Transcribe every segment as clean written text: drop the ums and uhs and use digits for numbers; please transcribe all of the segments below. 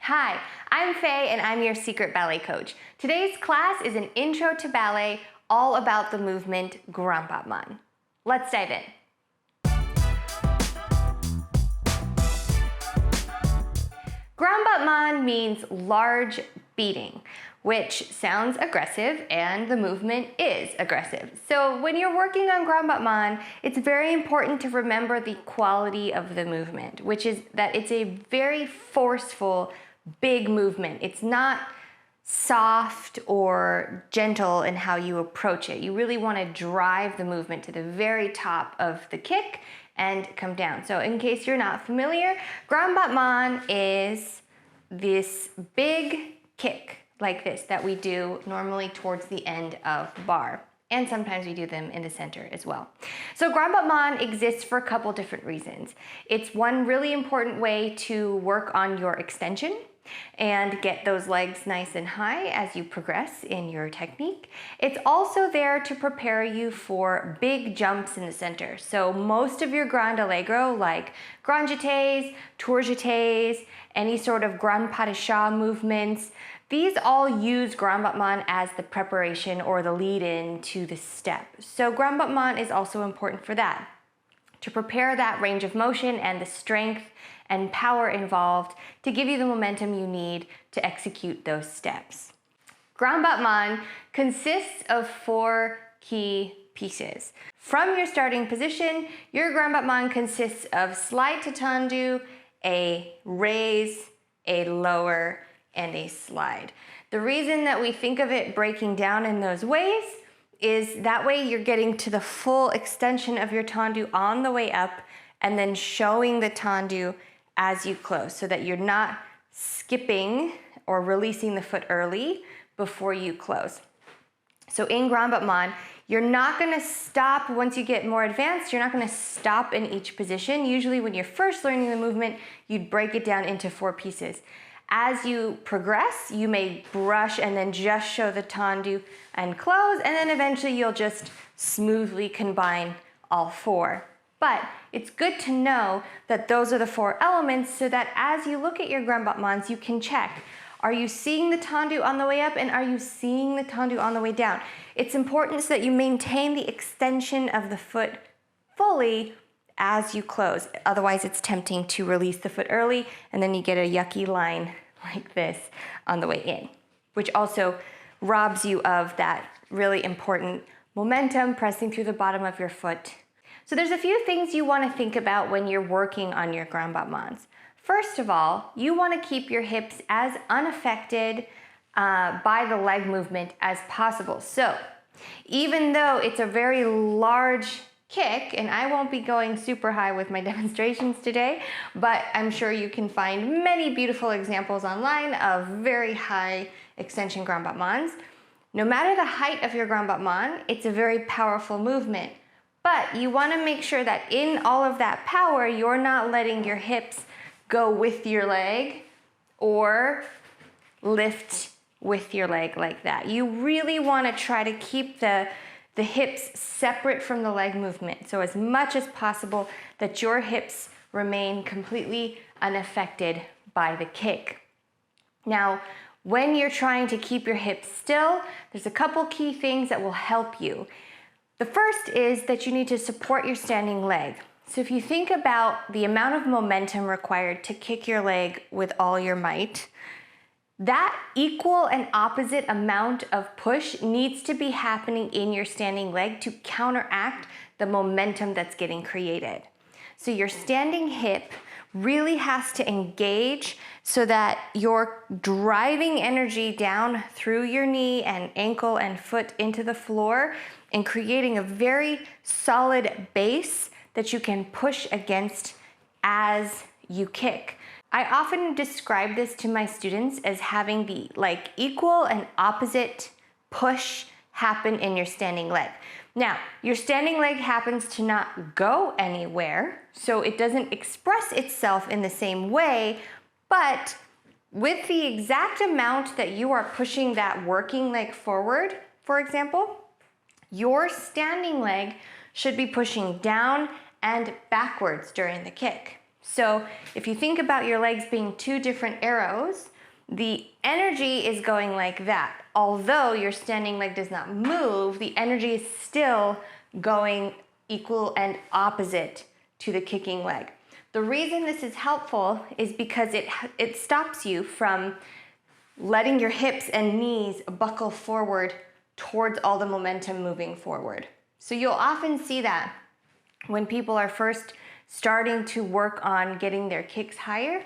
Hi, I'm Faye and I'm your secret ballet coach. Today's class is an intro to ballet all about the movement Grand Battement. Let's dive in. Grand Battement means large beating, which sounds aggressive, and the movement is aggressive. So when you're working on Grand Battement, it's very important to remember the quality of the movement, which is that it's a very forceful, big movement. It's not soft or gentle in how you approach it. You really want to drive the movement to the very top of the kick and come down. So in case you're not familiar, Grand Battement is this big kick like this that we do normally towards the end of barre. And sometimes we do them in the center as well. So Grand Battement exists for a couple different reasons. It's one really important way to work on your extension and get those legs nice and high as you progress in your technique. It's also there to prepare you for big jumps in the center. So most of your grand allegro, like grand jetés, tour jetés, any sort of grand pas de chat movements, these all use Grand Battement as the preparation or the lead-in to the step. So Grand Battement is also important for that, to prepare that range of motion and the strength and power involved to give you the momentum you need to execute those steps. Grand Battement consists of 4 key pieces. From your starting position, your Grand Battement consists of slide to tendu, a raise, a lower, and a slide. The reason that we think of it breaking down in those ways is that way you're getting to the full extension of your tendu on the way up and then showing the tendu as you close so that you're not skipping or releasing the foot early before you close. So in Grand Battement, you're not gonna stop once you get more advanced, you're not gonna stop in each position. Usually when you're first learning the movement, you'd break it down into 4 pieces. As you progress, you may brush and then just show the tendu and close, and then eventually you'll just smoothly combine all 4. But it's good to know that those are the 4 elements so that as you look at your Grand Battements, you can check. Are you seeing the tendu on the way up and are you seeing the tendu on the way down? It's important so that you maintain the extension of the foot fully as you close. Otherwise, it's tempting to release the foot early and then you get a yucky line like this on the way in, which also robs you of that really important momentum pressing through the bottom of your foot. So there's a few things you want to think about when you're working on your Grand Battements. First of all, you want to keep your hips as unaffected by the leg movement as possible. So even though it's a very large kick, and I won't be going super high with my demonstrations today, but I'm sure you can find many beautiful examples online of very high extension Grand Battements. No matter the height of your Grand Battement, it's a very powerful movement. But you want to make sure that in all of that power, you're not letting your hips go with your leg or lift with your leg like that. You really want to try to keep the hips separate from the leg movement. So as much as possible that your hips remain completely unaffected by the kick. Now, when you're trying to keep your hips still, there's a couple key things that will help you. The first is that you need to support your standing leg. So if you think about the amount of momentum required to kick your leg with all your might, that equal and opposite amount of push needs to be happening in your standing leg to counteract the momentum that's getting created. So your standing hip really has to engage so that you're driving energy down through your knee and ankle and foot into the floor and creating a very solid base that you can push against as you kick. I often describe this to my students as having the equal and opposite push happen in your standing leg. Now, your standing leg happens to not go anywhere, so it doesn't express itself in the same way, but with the exact amount that you are pushing that working leg forward, for example, your standing leg should be pushing down and backwards during the kick. So if you think about your legs being 2 different arrows, the energy is going like that. Although your standing leg does not move, the energy is still going equal and opposite to the kicking leg. The reason this is helpful is because it stops you from letting your hips and knees buckle forward towards all the momentum moving forward. So you'll often see that when people are first starting to work on getting their kicks higher,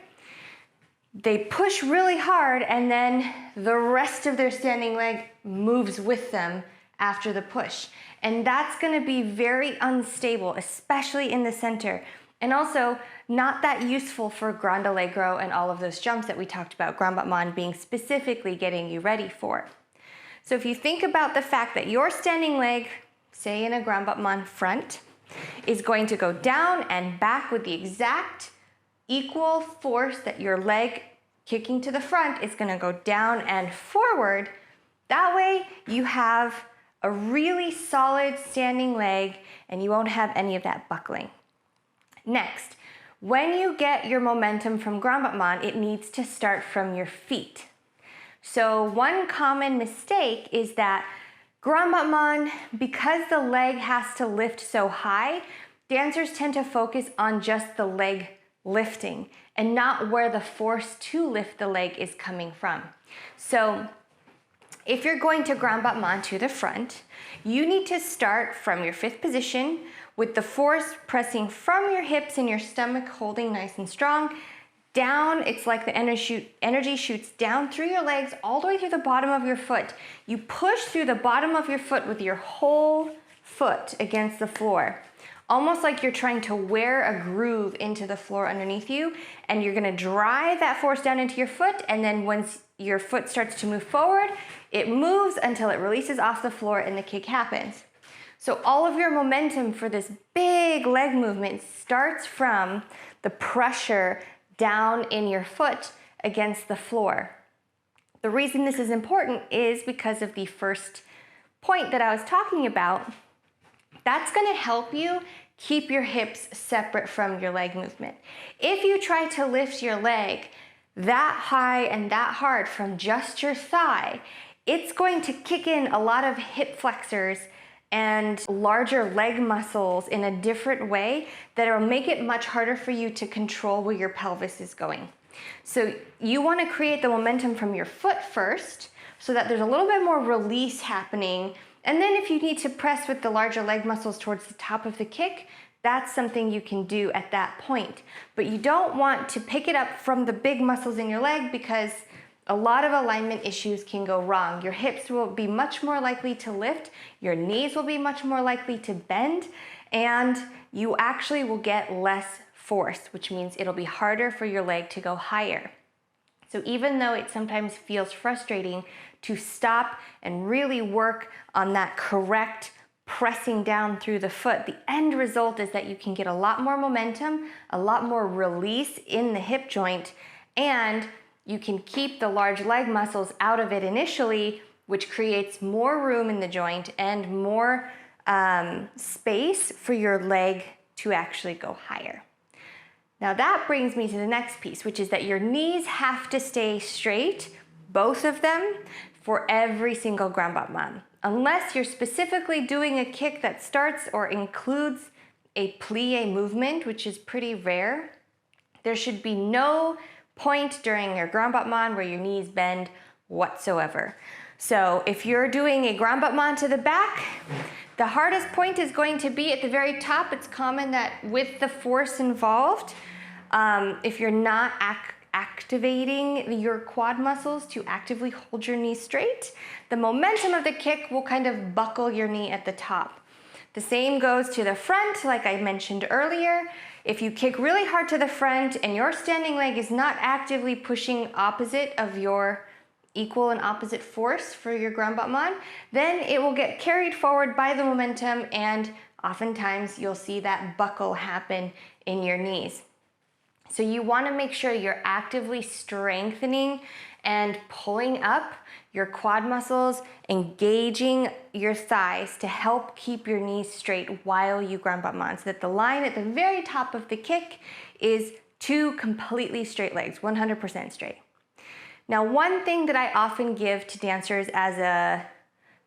they push really hard and then the rest of their standing leg moves with them after the push. And that's gonna be very unstable, especially in the center. And also not that useful for Grand Allegro and all of those jumps that we talked about, Grand Battement being specifically getting you ready for. So if you think about the fact that your standing leg, say in a Grand Battement front, is going to go down and back with the exact equal force that your leg kicking to the front is going to go down and forward. That way you have a really solid standing leg and you won't have any of that buckling. Next, when you get your momentum from Grand Battement, it needs to start from your feet. So one common mistake is that Grand Battement, because the leg has to lift so high, dancers tend to focus on just the leg lifting and not where the force to lift the leg is coming from. So if you're going to Grand Battement to the front, you need to start from your fifth position with the force pressing from your hips and your stomach holding nice and strong. Down, it's like the energy shoots down through your legs all the way through the bottom of your foot. You push through the bottom of your foot with your whole foot against the floor. Almost like you're trying to wear a groove into the floor underneath you, and you're gonna drive that force down into your foot, and then once your foot starts to move forward, it moves until it releases off the floor and the kick happens. So all of your momentum for this big leg movement starts from the pressure down in your foot against the floor. The reason this is important is because of the first point that I was talking about. That's going to help you keep your hips separate from your leg movement. If you try to lift your leg that high and that hard from just your thigh, it's going to kick in a lot of hip flexors and larger leg muscles in a different way that will make it much harder for you to control where your pelvis is going. So you want to create the momentum from your foot first so that there's a little bit more release happening. And then if you need to press with the larger leg muscles towards the top of the kick, that's something you can do at that point. But you don't want to pick it up from the big muscles in your leg because a lot of alignment issues can go wrong. Your hips will be much more likely to lift, your knees will be much more likely to bend, and you actually will get less force, which means it'll be harder for your leg to go higher. So even though it sometimes feels frustrating to stop and really work on that correct pressing down through the foot, the end result is that you can get a lot more momentum, a lot more release in the hip joint, and you can keep the large leg muscles out of it initially, which creates more room in the joint and more space for your leg to actually go higher. Now that brings me to the next piece, which is that your knees have to stay straight, both of them, for every single Grand Battement. Unless you're specifically doing a kick that starts or includes a plie movement, which is pretty rare, there should be no point during your Grand Battement where your knees bend whatsoever. So if you're doing a Grand Battement to the back, the hardest point is going to be at the very top. It's common that with the force involved, if you're not activating your quad muscles to actively hold your knee straight, the momentum of the kick will kind of buckle your knee at the top. The same goes to the front, like I mentioned earlier. If you kick really hard to the front and your standing leg is not actively pushing opposite of your equal and opposite force for your Grand Battement, then it will get carried forward by the momentum and oftentimes you'll see that buckle happen in your knees. So you want to make sure you're actively strengthening and pulling up your quad muscles, engaging your thighs to help keep your knees straight while you Grand Battement, so that the line at the very top of the kick is two completely straight legs, 100% straight. Now, one thing that I often give to dancers as a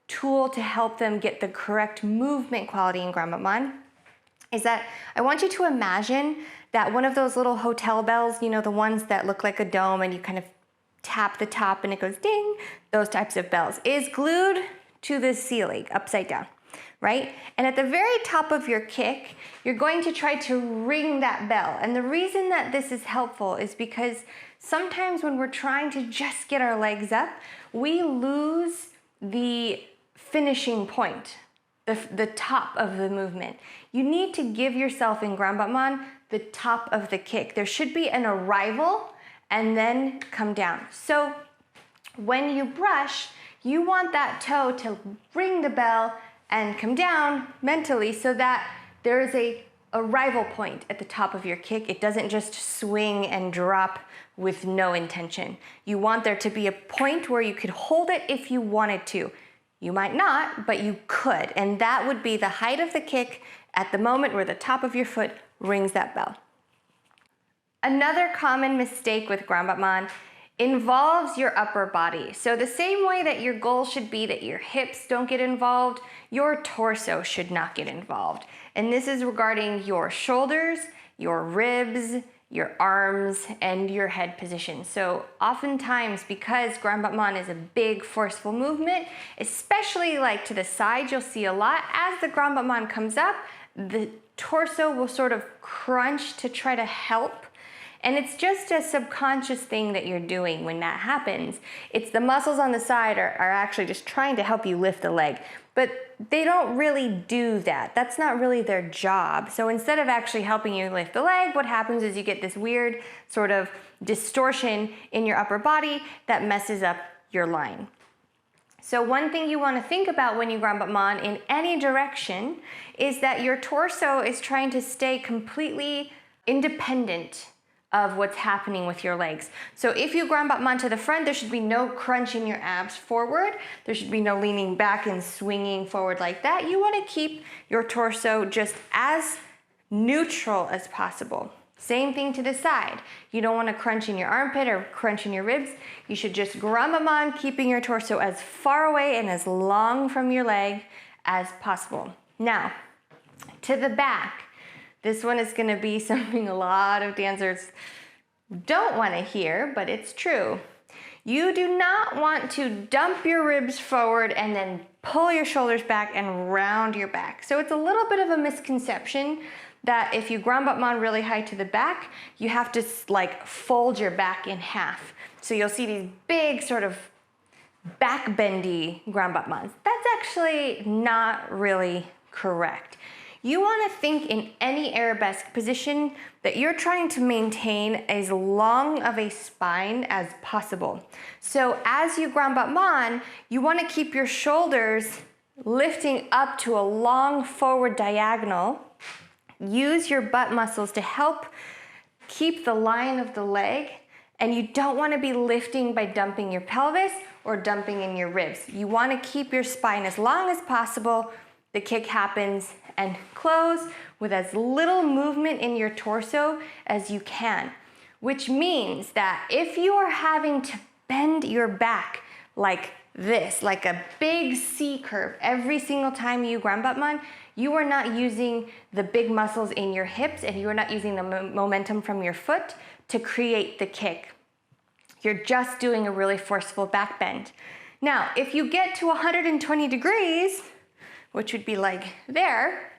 tool to help them get the correct movement quality in Grand Battement is that I want you to imagine that one of those little hotel bells, you know, the ones that look like a dome and you kind of tap the top and it goes ding, those types of bells, is glued to the ceiling upside down, right? And at the very top of your kick, you're going to try to ring that bell. And the reason that this is helpful is because sometimes when we're trying to just get our legs up, we lose the finishing point, the top of the movement. You need to give yourself in Grand Battement the top of the kick. There should be an arrival and then come down. So when you brush, you want that toe to ring the bell and come down mentally so that there is a arrival point at the top of your kick. It doesn't just swing and drop with no intention. You want there to be a point where you could hold it if you wanted to. You might not, but you could. And that would be the height of the kick at the moment where the top of your foot rings that bell. Another common mistake with Grand Battement involves your upper body. So the same way that your goal should be that your hips don't get involved, your torso should not get involved. And this is regarding your shoulders, your ribs, your arms, and your head position. So oftentimes, because Grand Battement is a big, forceful movement, especially like to the side, you'll see a lot. As the Grand Battement comes up, the torso will sort of crunch to try to help. And it's just a subconscious thing that you're doing when that happens. It's the muscles on the side are actually just trying to help you lift the leg. But they don't really do that. That's not really their job. So instead of actually helping you lift the leg, what happens is you get this weird sort of distortion in your upper body that messes up your line. So one thing you want to think about when you Grand Battement in any direction is that your torso is trying to stay completely independent of what's happening with your legs. So if you Grand Battement to the front, there should be no crunch in your abs forward. There should be no leaning back and swinging forward like that. You want to keep your torso just as neutral as possible. Same thing to the side. You don't want to crunch in your armpit or crunch in your ribs. You should just Grand Battement, keeping your torso as far away and as long from your leg as possible. Now, to the back. This one is going to be something a lot of dancers don't want to hear, but it's true. You do not want to dump your ribs forward and then pull your shoulders back and round your back. So it's a little bit of a misconception that if you Grand Battement really high to the back, you have to like fold your back in half. So you'll see these big sort of back bendy Grand Battements. That's actually not really correct. You want to think in any arabesque position that you're trying to maintain as long of a spine as possible. So as you Grand Battement, you want to keep your shoulders lifting up to a long forward diagonal. Use your butt muscles to help keep the line of the leg, and you don't want to be lifting by dumping your pelvis or dumping in your ribs. You want to keep your spine as long as possible. The kick happens and close with as little movement in your torso as you can, which means that if you are having to bend your back like this, like a big C curve every single time you Grand Battement, you are not using the big muscles in your hips and you are not using the momentum from your foot to create the kick. You're just doing a really forceful back bend. Now, if you get to 120 degrees, which would be like there,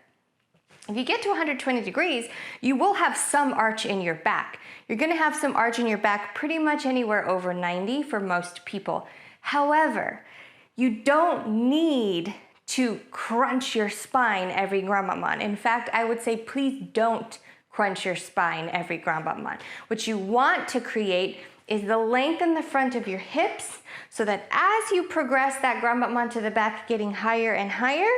if you get to 120 degrees, you will have some arch in your back. You're gonna have some arch in your back pretty much anywhere over 90 for most people. However, you don't need to crunch your spine every Grand Battement. In fact, I would say please don't crunch your spine every Grand Battement. What you want to create is the length in the front of your hips so that as you progress that Grand Battement to the back, getting higher and higher,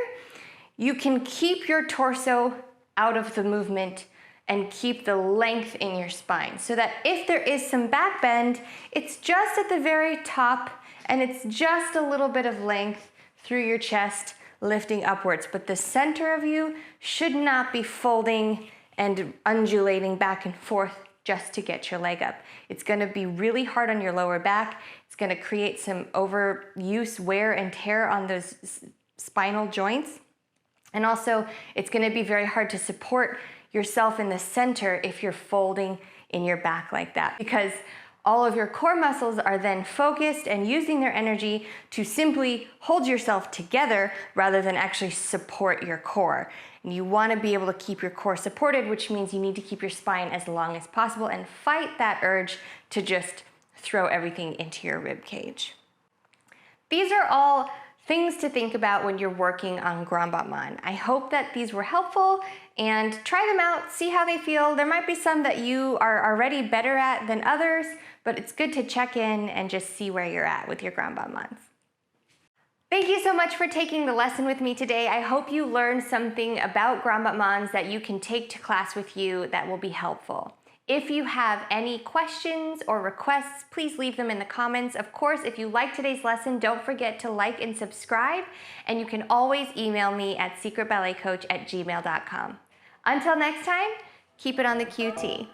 you can keep your torso out of the movement and keep the length in your spine so that if there is some back bend, it's just at the very top and it's just a little bit of length through your chest lifting upwards. But the center of you should not be folding and undulating back and forth just to get your leg up. It's gonna be really hard on your lower back. It's gonna create some overuse, wear and tear on those spinal joints. And also, it's gonna be very hard to support yourself in the center if you're folding in your back like that, because all of your core muscles are then focused and using their energy to simply hold yourself together rather than actually support your core. And you wanna be able to keep your core supported, which means you need to keep your spine as long as possible and fight that urge to just throw everything into your rib cage. These are all things to think about when you're working on Grand Battement. I hope that these were helpful, and try them out, see how they feel. There might be some that you are already better at than others, but it's good to check in and just see where you're at with your Grand Battements. Thank you so much for taking the lesson with me today. I hope you learned something about Grand Battements that you can take to class with you that will be helpful. If you have any questions or requests, please leave them in the comments. Of course, if you liked today's lesson, don't forget to like and subscribe, and you can always email me at secretballetcoach@gmail.com. Until next time, keep it on the QT.